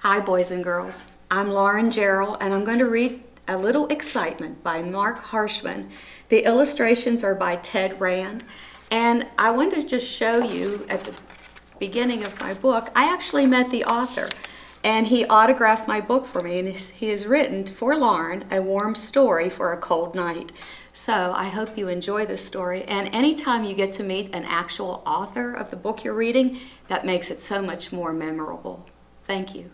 Hi, boys and girls. I'm Lauren Jarroll, and I'm going to read A Little Excitement by Marc Harshman. The illustrations are by Ted Rand, and I wanted to just show you at the beginning of my book, I actually met the author, and he autographed my book for me, and he has written for Lauren a warm story for a cold night. So I hope you enjoy this story, and anytime you get to meet an actual author of the book you're reading, that makes it so much more memorable. Thank you.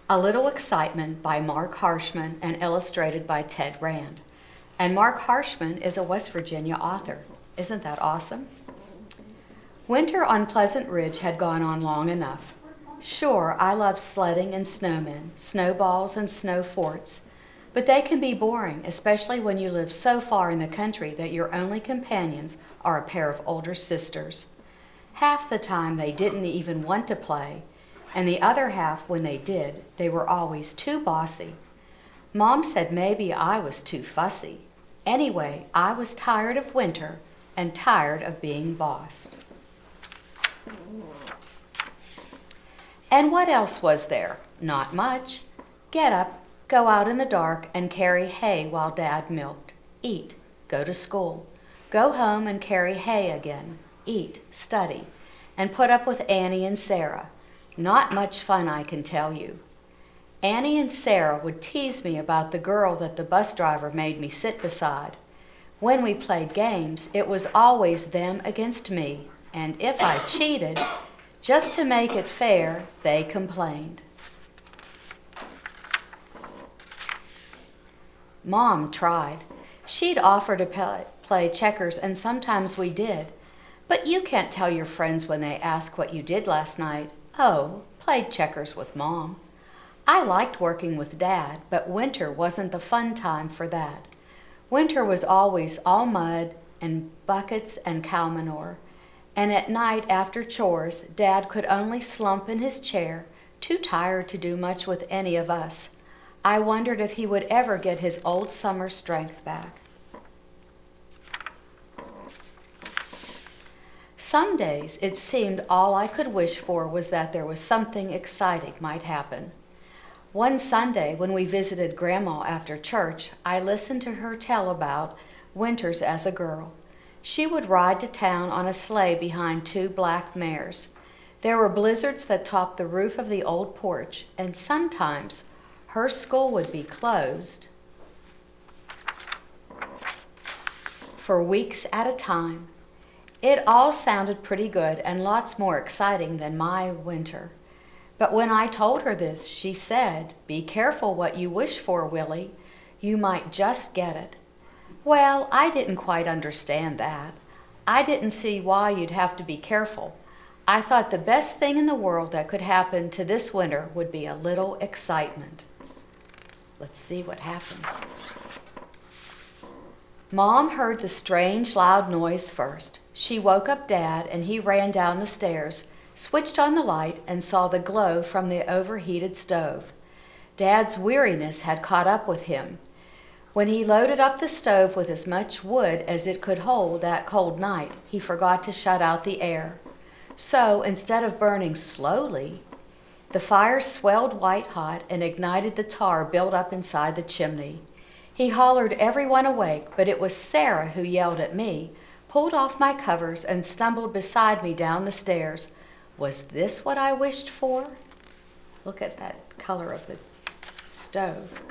A Little Excitement by Marc Harshman and illustrated by Ted Rand. And Marc Harshman is a West Virginia author. Isn't that awesome? Winter on Pleasant Ridge had gone on long enough. Sure, I love sledding and snowmen, snowballs and snow forts, but they can be boring, especially when you live so far in the country that your only companions are a pair of older sisters. Half the time they didn't even want to play, and the other half, when they did, they were always too bossy. Mom said maybe I was too fussy. Anyway, I was tired of winter and tired of being bossed. And what else was there? Not much. Get up, go out in the dark, and carry hay while Dad milked. Eat, go to school. Go home and carry hay again. Eat, study, and put up with Annie and Sarah. Not much fun, I can tell you. Annie and Sarah would tease me about the girl that the bus driver made me sit beside. When we played games, it was always them against me, and if I cheated, just to make it fair, they complained. Mom tried. She'd offer to play checkers, and sometimes we did. But you can't tell your friends when they ask what you did last night. Oh, played checkers with Mom. I liked working with Dad, but winter wasn't the fun time for that. Winter was always all mud and buckets and cow manure. And at night after chores, Dad could only slump in his chair, too tired to do much with any of us. I wondered if he would ever get his old summer strength back. Some days it seemed all I could wish for was that there was something exciting might happen. One Sunday when we visited Grandma after church, I listened to her tell about winters as a girl. She would ride to town on a sleigh behind two black mares. There were blizzards that topped the roof of the old porch, and sometimes her school would be closed for weeks at a time. It all sounded pretty good and lots more exciting than my winter. But when I told her this, she said, "Be careful what you wish for, Willie. You might just get it." Well, I didn't quite understand that. I didn't see why you'd have to be careful. I thought the best thing in the world that could happen to this winter would be a little excitement. Let's see what happens. Mom heard the strange, loud noise first. She woke up Dad, and he ran down the stairs, switched on the light, and saw the glow from the overheated stove. Dad's weariness had caught up with him. When he loaded up the stove with as much wood as it could hold that cold night, he forgot to shut out the air. So, instead of burning slowly, the fire swelled white hot and ignited the tar built up inside the chimney. He hollered everyone awake, but it was Sarah who yelled at me, pulled off my covers, and stumbled beside me down the stairs. Was this what I wished for? Look at that color of the stove.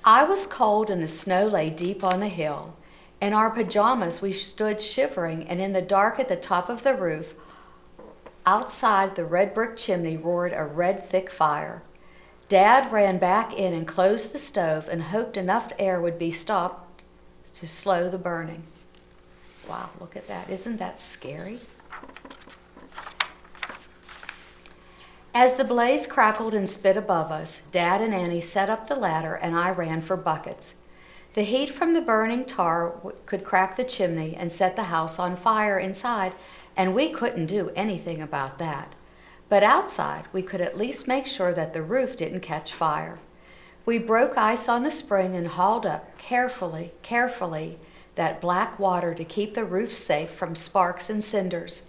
I was cold and the snow lay deep on the hill. In our pajamas we stood shivering, and in the dark at the top of the roof, outside the red brick chimney roared a red thick fire. Dad ran back in and closed the stove and hoped enough air would be stopped to slow the burning. Wow, look at that. Isn't that scary? As the blaze crackled and spit above us, Dad and Annie set up the ladder and I ran for buckets. The heat from the burning tar could crack the chimney and set the house on fire inside, and we couldn't do anything about that. But outside, we could at least make sure that the roof didn't catch fire. We broke ice on the spring and hauled up carefully, that black water to keep the roof safe from sparks and cinders.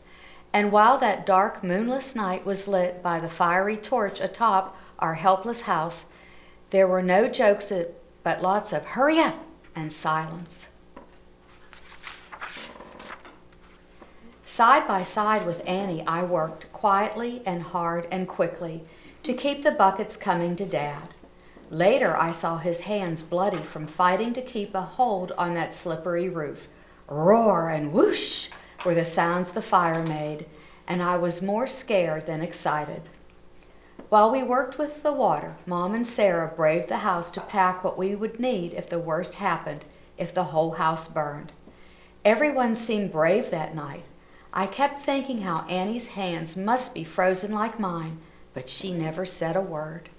And while that dark, moonless night was lit by the fiery torch atop our helpless house, there were no jokes but lots of "hurry up" and silence. Side by side with Annie, I worked quietly and hard and quickly to keep the buckets coming to Dad. Later, I saw his hands bloody from fighting to keep a hold on that slippery roof. Roar and whoosh were the sounds the fire made, and I was more scared than excited. While we worked with the water, Mom and Sarah braved the house to pack what we would need if the worst happened, if the whole house burned. Everyone seemed brave that night. I kept thinking how Annie's hands must be frozen like mine, but she never said a word.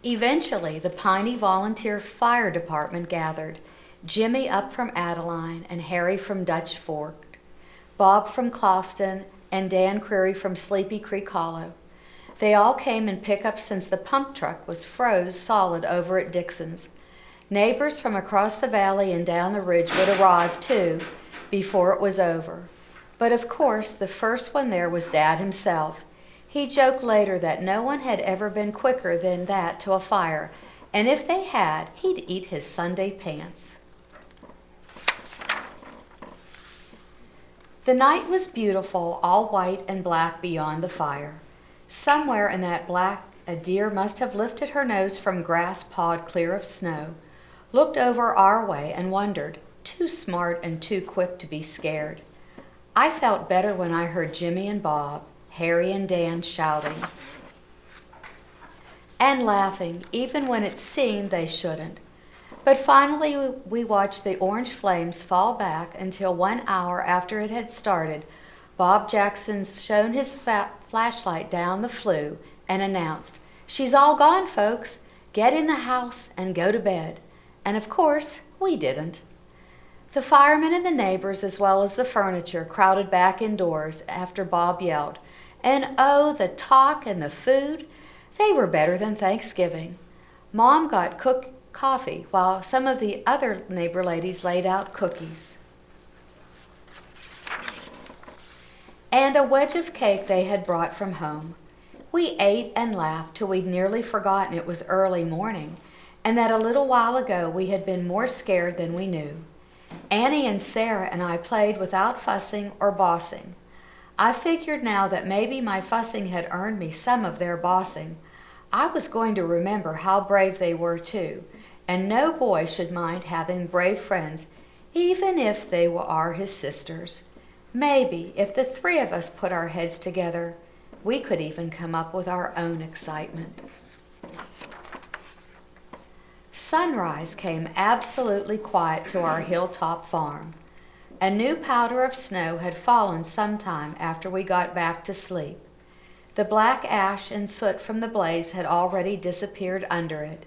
Eventually, the Piney Volunteer Fire Department gathered. Jimmy up from Adeline and Harry from Dutch Fork, Bob from Closton, and Dan Creary from Sleepy Creek Hollow. They all came in pickup since the pump truck was froze solid over at Dixon's. Neighbors from across the valley and down the ridge would arrive too before it was over. But of course, the first one there was Dad himself. He joked later that no one had ever been quicker than that to a fire, and if they had, he'd eat his Sunday pants. The night was beautiful, all white and black beyond the fire. Somewhere in that black, a deer must have lifted her nose from grass pawed clear of snow, looked over our way and wondered, too smart and too quick to be scared. I felt better when I heard Jimmy and Bob, Harry and Dan shouting and laughing, even when it seemed they shouldn't. But finally we watched the orange flames fall back until 1 hour after it had started, Bob Jackson shone his flashlight down the flue and announced, "She's all gone, folks. Get in the house and go to bed." And of course, we didn't. The firemen and the neighbors, as well as the furniture, crowded back indoors after Bob yelled. And oh, the talk and the food. They were better than Thanksgiving. Mom got coffee, while some of the other neighbor ladies laid out cookies. And a wedge of cake they had brought from home. We ate and laughed till we'd nearly forgotten it was early morning, and that a little while ago we had been more scared than we knew. Annie and Sarah and I played without fussing or bossing. I figured now that maybe my fussing had earned me some of their bossing. I was going to remember how brave they were too, and no boy should mind having brave friends, even if they are his sisters. Maybe, if the three of us put our heads together, we could even come up with our own excitement. Sunrise came absolutely quiet to our hilltop farm. A new powder of snow had fallen sometime after we got back to sleep. The black ash and soot from the blaze had already disappeared under it.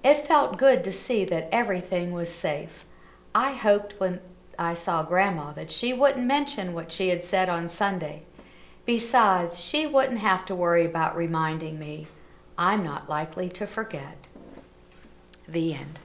It felt good to see that everything was safe. I hoped when I saw Grandma that she wouldn't mention what she had said on Sunday. Besides, she wouldn't have to worry about reminding me. I'm not likely to forget. The end.